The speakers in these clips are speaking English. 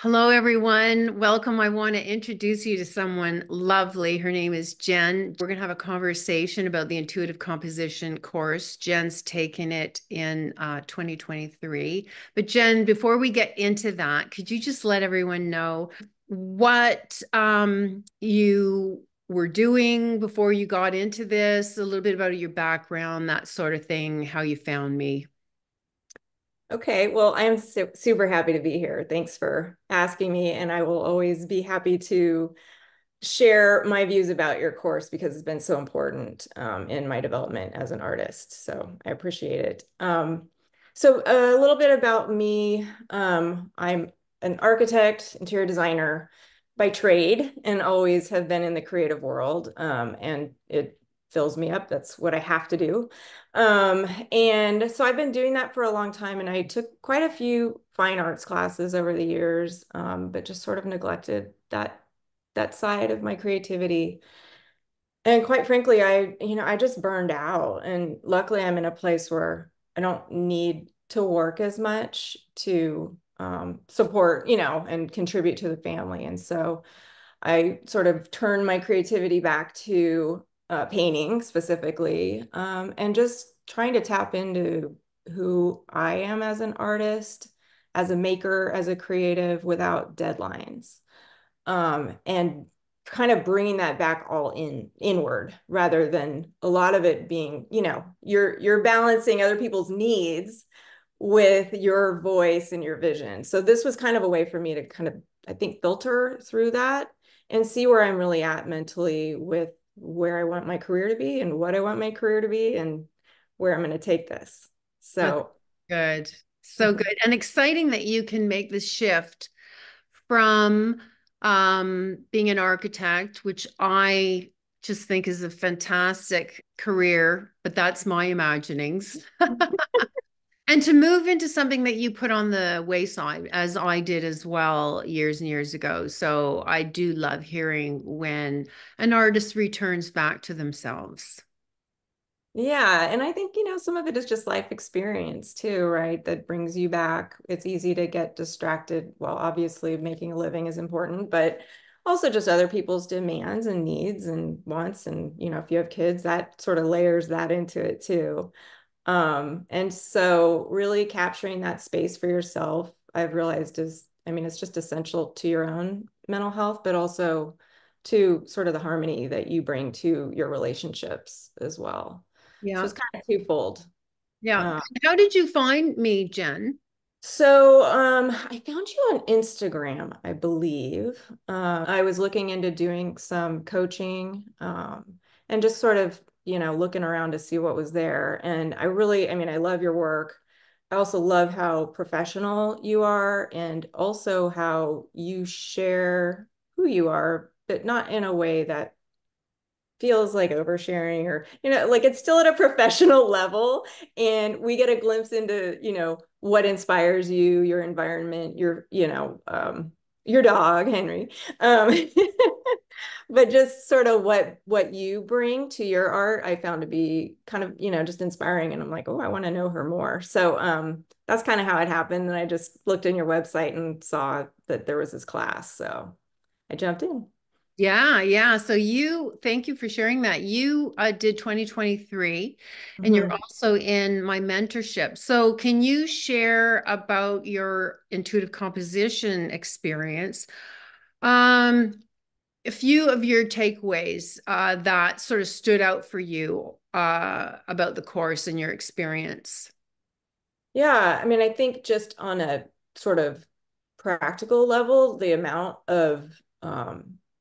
Hello, everyone. Welcome. I want to introduce you to someone lovely. Her name is Jen. We're going to have a conversation about the intuitive composition course. Jen's taken it in 2023. But Jen, before we get into that, could you just let everyone know what you were doing before you got into this, a little bit about your background, that sort of thing, how you found me? Okay, well, I'm super happy to be here. Thanks for asking me, and I will always be happy to share my views about your course because it's been so important in my development as an artist. So I appreciate it. So a little bit about me. I'm an architect, interior designer by trade, and always have been in the creative world. And it fills me up. That's what I have to do. And so I've been doing that for a long time, and I took quite a few fine arts classes over the years, but just sort of neglected that side of my creativity. And quite frankly, I just burned out. And luckily, I'm in a place where I don't need to work as much to support, and contribute to the family. And so I sort of turned my creativity back to painting specifically, and just trying to tap into who I am as an artist, as a maker, as a creative without deadlines, and kind of bringing that back all inward rather than a lot of it being, you're balancing other people's needs with your voice and your vision. So this was kind of a way for me to kind of, I think, filter through that and see where I'm really at mentally with where I want my career to be and what I want my career to be and where I'm going to take this. That's So, good. So good. And exciting that you can make the shift from being an architect, which I just think is a fantastic career, but that's my imaginings. And to move into something that you put on the wayside, as I did as well years and years ago. So I do love hearing when an artist returns back to themselves. yeah, and I think, some of it is just life experience too, right? That brings you back. It's easy to get distracted. Well, obviously, making a living is important, but also just other people's demands and needs and wants. And, if you have kids, that sort of layers that into it too. And so really capturing that space for yourself, I've realized it's just essential to your own mental health, but also to sort of the harmony that you bring to your relationships as well. So Yeah. it's kind of twofold. Yeah. Uh, How did you find me, Jen? I found you on Instagram, I believe. I was looking into doing some coaching, and just sort of, looking around to see what was there. And I love your work. I also love how professional you are and also how you share who you are, but not in a way that feels like oversharing or like it's still at a professional level, and we get a glimpse into what inspires you, your environment, your dog Henry, um but just sort of what you bring to your art I found to be kind of just inspiring, and I'm like, oh, I want to know her more. So that's kind of how it happened, and I just looked in your website and saw that there was this class, so I jumped in. Yeah, yeah. So thank you for sharing that. You did 2023 and you're Mhm. also in my mentorship. So can you share about your intuitive composition experience? Um, a few of your takeaways that sort of stood out for you about the course and your experience. Yeah, I think just on a sort of practical level, the amount of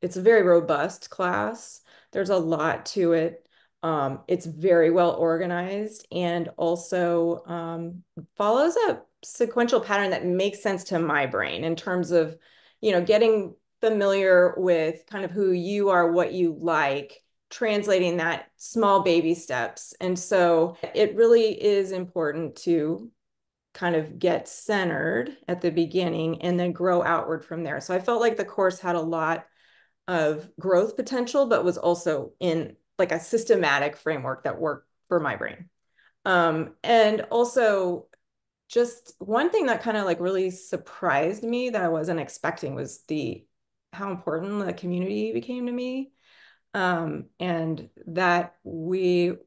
it's a very robust class. There's a lot to it. It's very well organized and also follows a sequential pattern that makes sense to my brain in terms of, getting familiar with kind of who you are, what you like, translating that small baby steps. And so it really is important to kind of get centered at the beginning and then grow outward from there. So I felt like the course had a lot of growth potential, but was also in like a systematic framework that worked for my brain. And also just one thing that kind of like really surprised me that I wasn't expecting was the how important the community became to me. And that while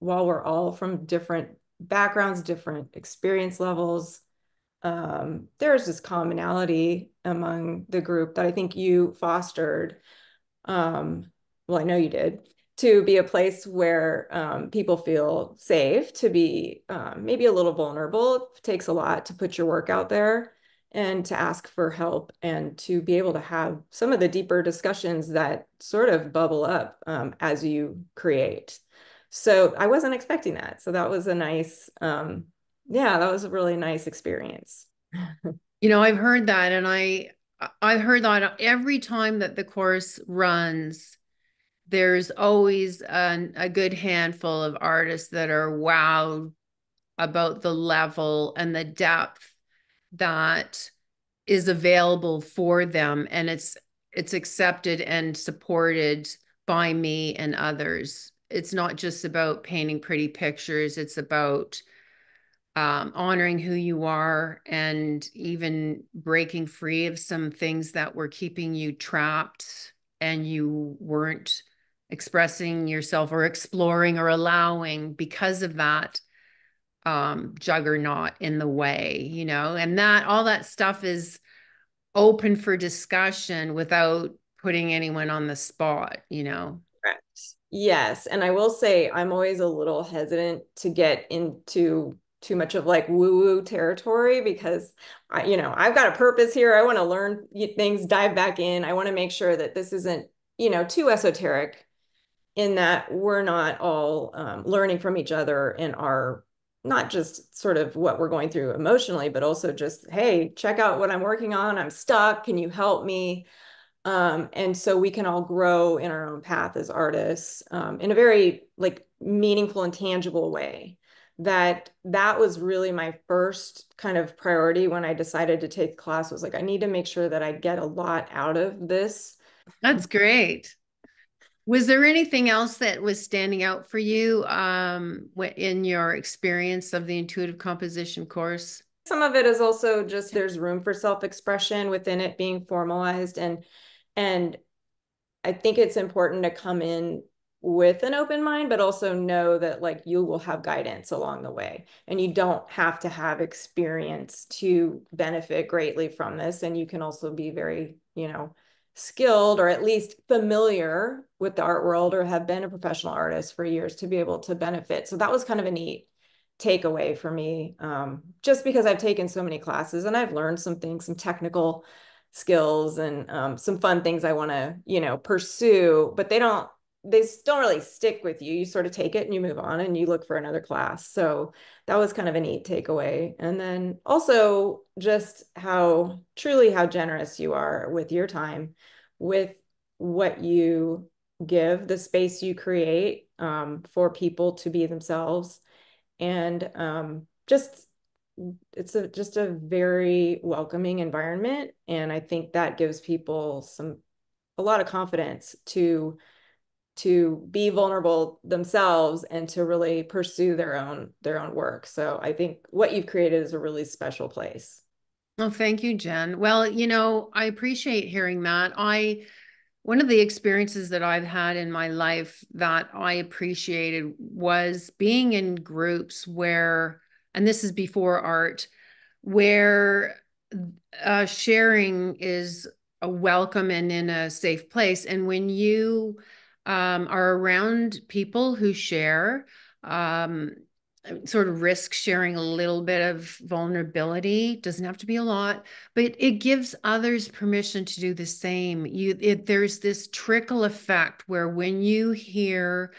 we're all from different backgrounds, different experience levels, there's this commonality among the group that I think you fostered. um, well, I know you did, to be a place where people feel safe, to be maybe a little vulnerable. It takes a lot to put your work out there and to ask for help and to be able to have some of the deeper discussions that sort of bubble up as you create. So I wasn't expecting that. So that was a nice, yeah, that was a really nice experience. I've heard that, and I've heard that every time that the course runs, there's always a good handful of artists that are wowed about the level and the depth that is available for them, and it's accepted and supported by me and others. It's not just about painting pretty pictures, it's about honoring who you are and even breaking free of some things that were keeping you trapped and you weren't expressing yourself or exploring or allowing because of that juggernaut in the way, and that all that stuff is open for discussion without putting anyone on the spot. Correct. Yes. And I will say I'm always a little hesitant to get into too much of like woo-woo territory because I've got a purpose here. I want to learn things, dive back in. I want to make sure that this isn't, too esoteric in that we're not all learning from each other in our not just sort of what we're going through emotionally, but also just, hey, check out what I'm working on. I'm stuck. Can you help me? And so we can all grow in our own path as artists in a very like meaningful and tangible way. That was really my first kind of priority when I decided to take the class was like, I need to make sure that I get a lot out of this. That's great. Was there anything else that was standing out for you in your experience of the intuitive composition course? Some of it is also just there's room for self-expression within it being formalized and I think it's important to come in with an open mind, but also know that like you will have guidance along the way. And you don't have to have experience to benefit greatly from this. And you can also be very, skilled or at least familiar with the art world or have been a professional artist for years to be able to benefit. So that was kind of a neat takeaway for me, just because I've taken so many classes and I've learned some things, some technical skills and some fun things I want to, pursue, but they just don't really stick with you. You sort of take it and you move on and you look for another class. So that was kind of a neat takeaway. And then also just how generous you are with your time, with what you give, the space you create for people to be themselves. And just just a very welcoming environment, and I think that gives people a lot of confidence to be vulnerable themselves and to really pursue their own work. So I think what you've created is a really special place. Well, thank you, Jen. Well, I appreciate hearing that. One of the experiences that I've had in my life that I appreciated was being in groups where, and this is before art, where sharing is a welcome and in a safe place. And when you are around people who share, sort of risk sharing a little bit of vulnerability, doesn't have to be a lot, but it gives others permission to do the same. There's this trickle effect where when you hear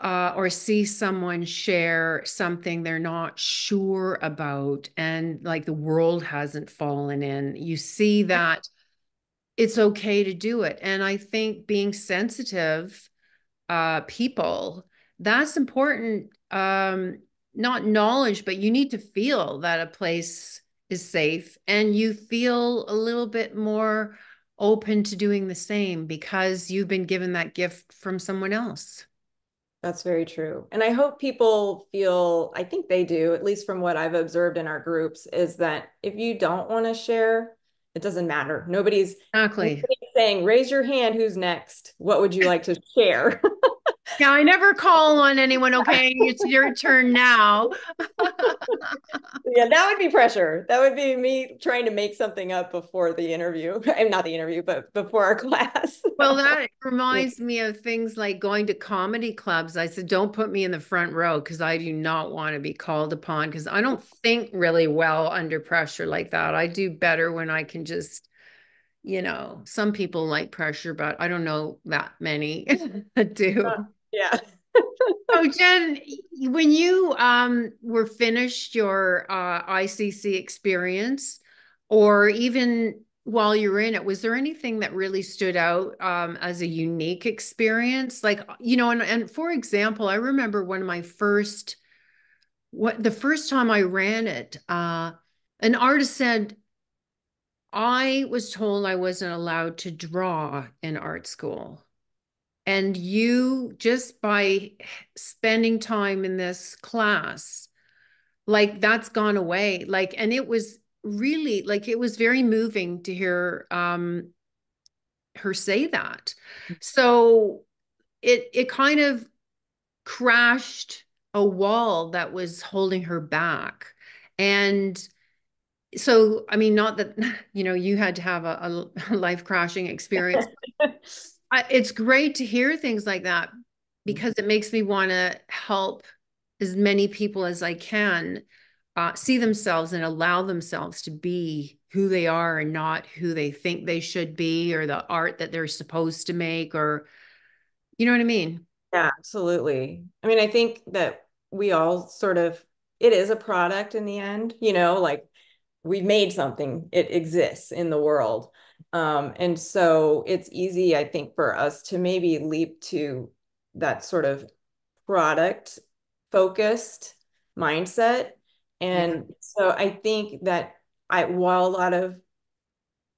or see someone share something they're not sure about and like the world hasn't fallen in, you see that it's okay to do it. And I think being sensitive people, that's important. Not knowledge, but you need to feel that a place is safe and you feel a little bit more open to doing the same because you've been given that gift from someone else. That's very true. And I hope people feel, I think they do, at least from what I've observed in our groups, is that if you don't want to share, it doesn't matter. Exactly. Nobody's saying, raise your hand, who's next? What would you like to share? Yeah, I never call on anyone, okay? It's your turn now. Yeah, that would be pressure. That would be me trying to make something up before the interview. I'm not the interview, but before our class. Well, that reminds me of things like going to comedy clubs. I said, don't put me in the front row because I do not want to be called upon because I don't think really well under pressure like that. I do better when I can just, some people like pressure, but I don't know that many that do. Yeah. Oh, Jen, when you were finished your ICC experience, or even while you were in it, was there anything that really stood out as a unique experience? Like, and for example, I remember one of my the first time I ran it, an artist said, I was told I wasn't allowed to draw in art school. And you, just by spending time in this class, like that's gone away. Like, and it was really like it was very moving to hear her say that. So it kind of crashed a wall that was holding her back. And so, I mean, not that, you had to have a life crashing experience. It's great to hear things like that because it makes me want to help as many people as I can see themselves and allow themselves to be who they are and not who they think they should be or the art that they're supposed to make, or you know what I mean? Yeah, absolutely. I mean, I think that we all sort of, it is a product in the end, like we've made something, it exists in the world. And so it's easy, I think, for us to maybe leap to that sort of product focused mindset. Yeah. And so I think that while a lot of,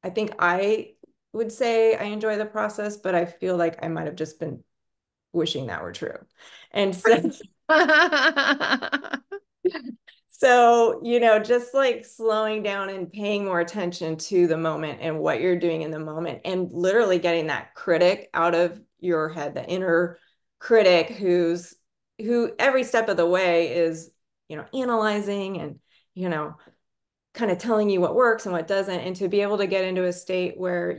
I think I would say I enjoy the process, but I feel like I might have just been wishing that were true. And so, just like slowing down and paying more attention to the moment and what you're doing in the moment and literally getting that critic out of your head, the inner critic who every step of the way is, analyzing and, you know, kind of telling you what works and what doesn't, and to be able to get into a state where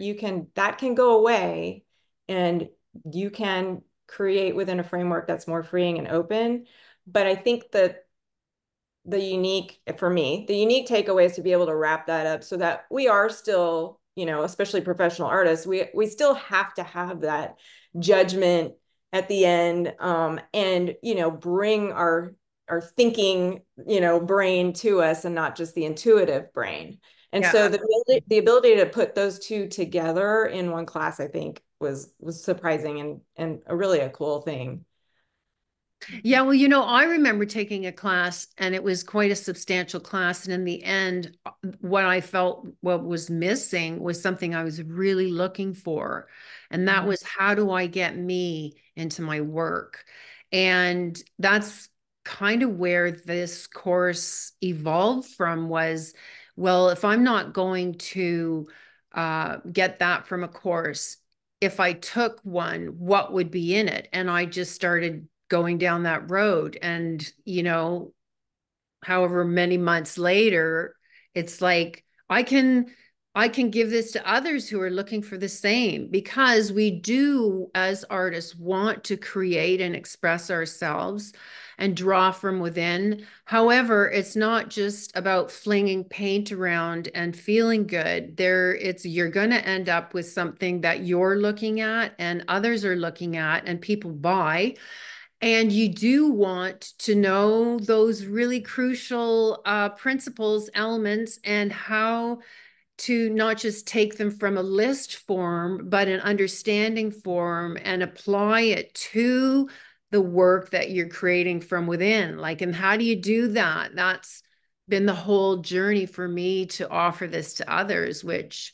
that can go away and you can create within a framework that's more freeing and open. But I think that for me, the unique takeaway is to be able to wrap that up so that we are still, especially professional artists, we still have to have that judgment at the end, and bring our thinking, brain to us and not just the intuitive brain. And Yeah. so the ability to put those two together in one class, I think was surprising and really a cool thing. Yeah, well, I remember taking a class and it was quite a substantial class. And in the end, what I felt what was missing was something I was really looking for. And that Mhm. was, how do I get me into my work? And that's kind of where this course evolved from was, well, if I'm not going to get that from a course, if I took one, what would be in it? And I just started going down that road. And, however many months later, it's like I can give this to others who are looking for the same, because we do as artists want to create and express ourselves and draw from within. However, it's not just about flinging paint around and feeling good. You're going to end up with something that you're looking at and others are looking at and people buy. And you do want to know those really crucial principles, elements, and how to not just take them from a list form, but an understanding form and apply it to the work that you're creating from within. Like, and how do you do that? That's been the whole journey for me to offer this to others, which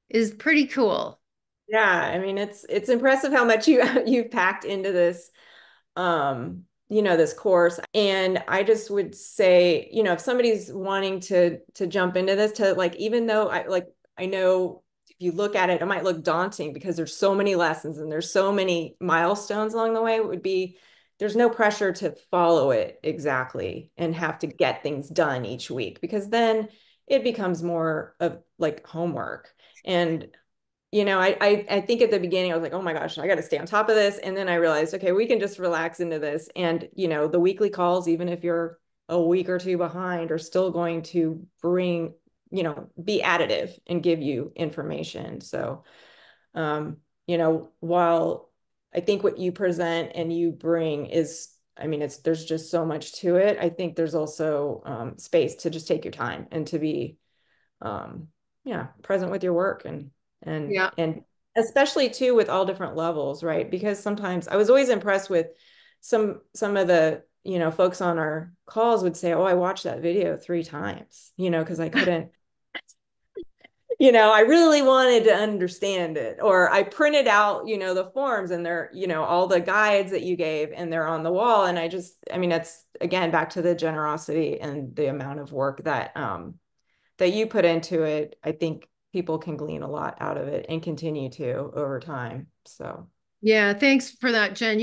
is pretty cool. Yeah, I mean it's impressive how much you've packed into this this course. And I just would say, if somebody's wanting to jump into this, to like, even though I know if you look at it, it might look daunting because there's so many lessons and there's so many milestones along the way. It would be there's no pressure to follow it exactly and have to get things done each week because then it becomes more of like homework. And I think at the beginning I was like, oh my gosh, I got to stay on top of this. And then I realized, okay, we can just relax into this. And, the weekly calls, even if you're a week or two behind, are still going to be additive and give you information. So, while I think what you present and you bring is, I mean, there's just so much to it. I think there's also space to just take your time and to be yeah, present with your work Yeah. and especially too with all different levels, right? Because sometimes I was always impressed with some of the, folks on our calls would say, "Oh, I watched that video 3 times," because I couldn't, I really wanted to understand it. Or I printed out, the forms and they're, all the guides that you gave and they're on the wall. And I mean, that's again back to the generosity and the amount of work that you put into it. I think people can glean a lot out of it and continue to over time. So, Yeah, thanks for that, Jen.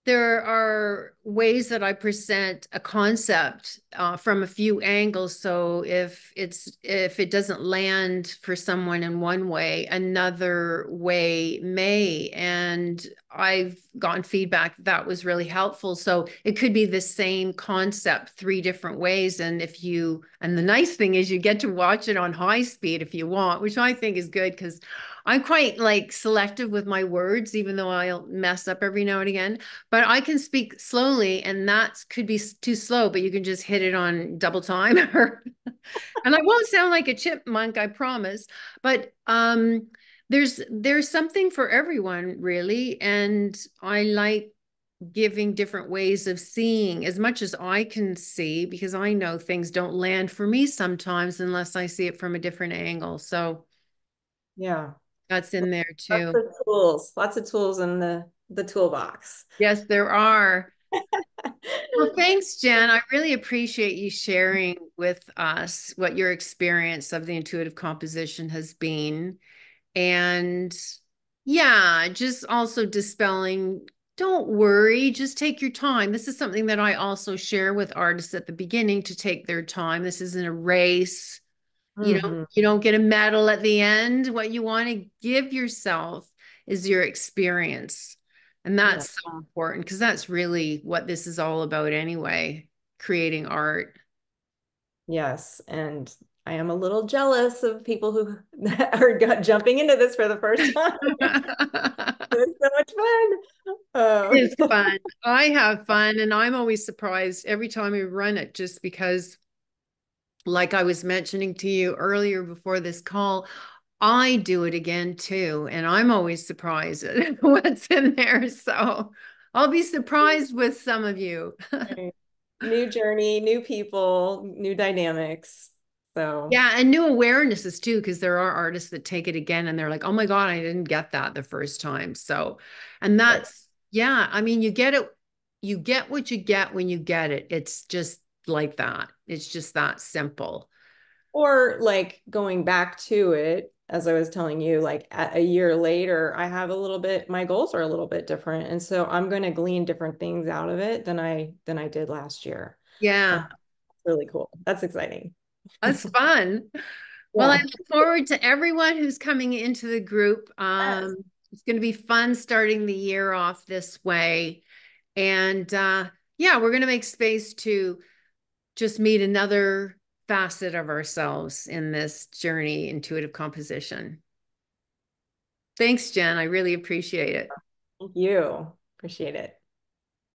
There are ways that I present a concept from a few angles. So if it doesn't land for someone in one way, another way may. And I've gotten feedback that was really helpful. So it could be the same concept 3 different ways. And the nice thing is you get to watch it on high speed if you want, which I think is good because I'm quite like selective with my words, even though I'll mess up every now and again. But I can speak slowly, and that could be too slow, but you can just hit it on double time. And I won't sound like a chipmunk, I promise. But there's something for everyone, really. And I like giving different ways of seeing as much as I can see, because I know things don't land for me sometimes unless I see it from a different angle. So yeah, that's in there too. lots of tools in the toolbox. Yes, there are. Well, thanks, Jen. I really appreciate you sharing with us what your experience of the intuitive composition has been. And yeah, just also dispelling, don't worry, just take your time. This is something that I also share with artists at the beginning, to take their time. This isn't a race. Hmm. You don't get a medal at the end. What you want to give yourself is your experience. And Yeah. that's so important because that's really what this is all about anyway, creating art. Yes. And I am a little jealous of people who are jumping into this for the first time. It's so much fun. It's fun. I have fun, and I'm always surprised every time we run it, just because, like I was mentioning to you earlier before this call, I do it again too, and I'm always surprised at what's in there. So I'll be surprised with some of you. Right. New journey, new people, new dynamics. So, Yeah, and new awarenesses too, because there are artists that take it again and they're like, oh my God, I didn't get that the first time. So, and right. that's, yeah, I mean, you get what you get when you get it. It's just like that. It's just that simple. Or like going back to it, as I was telling you, like a year later, I have a little bit, my goals are a little bit different. And so I'm going to glean different things out of it than I did last year. And Yeah, that's really cool. That's exciting. that's fun. Well, I Yeah. look forward to everyone who's coming into the group. Yes. It's going to be fun starting the year off this way. And yeah, we're going to make space to just meet another facet of ourselves in this journey, intuitive composition. Thanks, Jen. I really appreciate it. Thank you. Appreciate it.